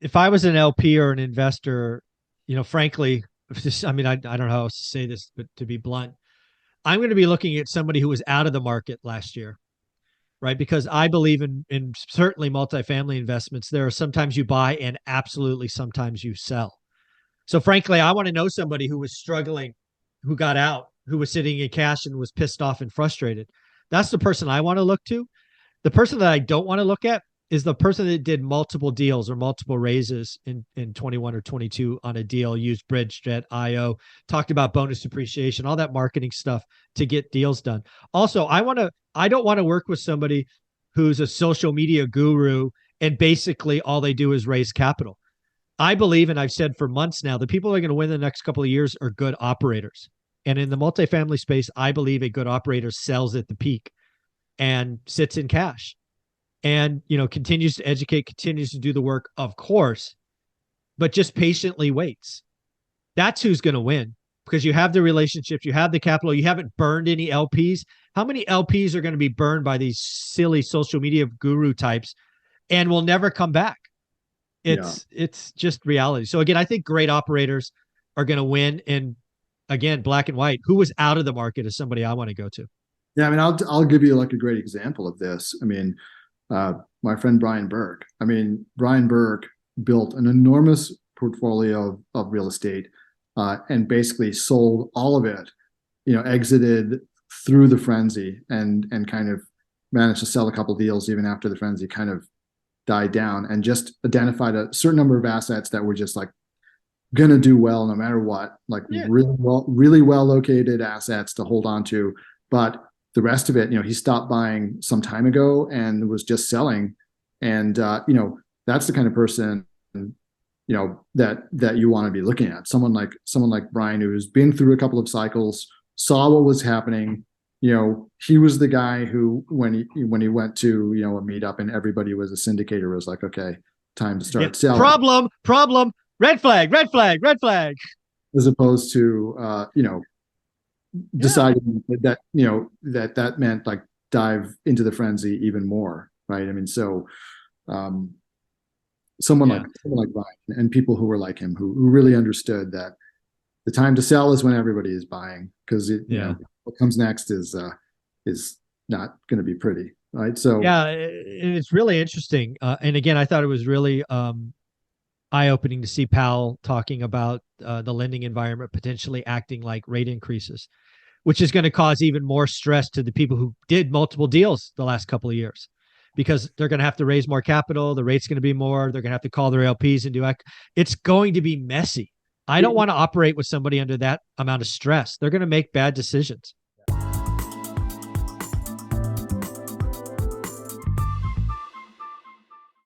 if I was an LP or an investor, frankly, I mean, I don't know how else to say this, but to be blunt, I'm going to be looking at somebody who was out of the market last year, right? Because I believe in certainly multifamily investments. There are sometimes you buy and absolutely sometimes you sell. So frankly, I want to know somebody who was struggling, who got out, who was sitting in cash and was pissed off and frustrated. That's the person I want to look to. The person that I don't want to look at is the person that did multiple deals or multiple raises in 21 or 22 on a deal, used Bridge, Jet, IO, talked about bonus depreciation, all that marketing stuff to get deals done. Also, I don't want to work with somebody who's a social media guru and basically all they do is raise capital. I believe, and I've said for months now, the people that are going to win the next couple of years are good operators. And in the multifamily space, I believe a good operator sells at the peak and sits in cash and, continues to educate, continues to do the work, of course, but just patiently waits. That's who's going to win because you have the relationships, you have the capital, you haven't burned any LPs. How many LPs are going to be burned by these silly social media guru types and will never come back? Yeah. It's just reality. So again, I think great operators are going to win. And again, black and white, who was out of the market is somebody I want to go to. Yeah, I mean, I'll give you like a great example of this. I mean, my friend Brian Burke. I mean, Brian Burke built an enormous portfolio of real estate and basically sold all of it. Exited through the frenzy and kind of managed to sell a couple deals even after the frenzy kind of died down, and just identified a certain number of assets that were just like gonna do well no matter what, like Yeah. really well located assets to hold on to. But the rest of it, he stopped buying some time ago and was just selling. And that's the kind of person that you want to be looking at. Someone like Brian, who's been through a couple of cycles, saw what was happening. He was the guy who, when he went to a meetup and everybody was a syndicator, was like, okay, time to start selling. Problem, red flag, red flag, red flag. As opposed to deciding that meant like dive into the frenzy even more, right? I mean, so someone like Brian and people who were like him, who really understood that the time to sell is when everybody is buying, because what comes next is not going to be pretty, right? So yeah, it's really interesting. And again, I thought it was really eye-opening to see Powell talking about the lending environment potentially acting like rate increases, which is going to cause even more stress to the people who did multiple deals the last couple of years, because they're going to have to raise more capital. The rate's going to be more. They're going to have to call their LPs and it's going to be messy. I don't want to operate with somebody under that amount of stress. They're going to make bad decisions.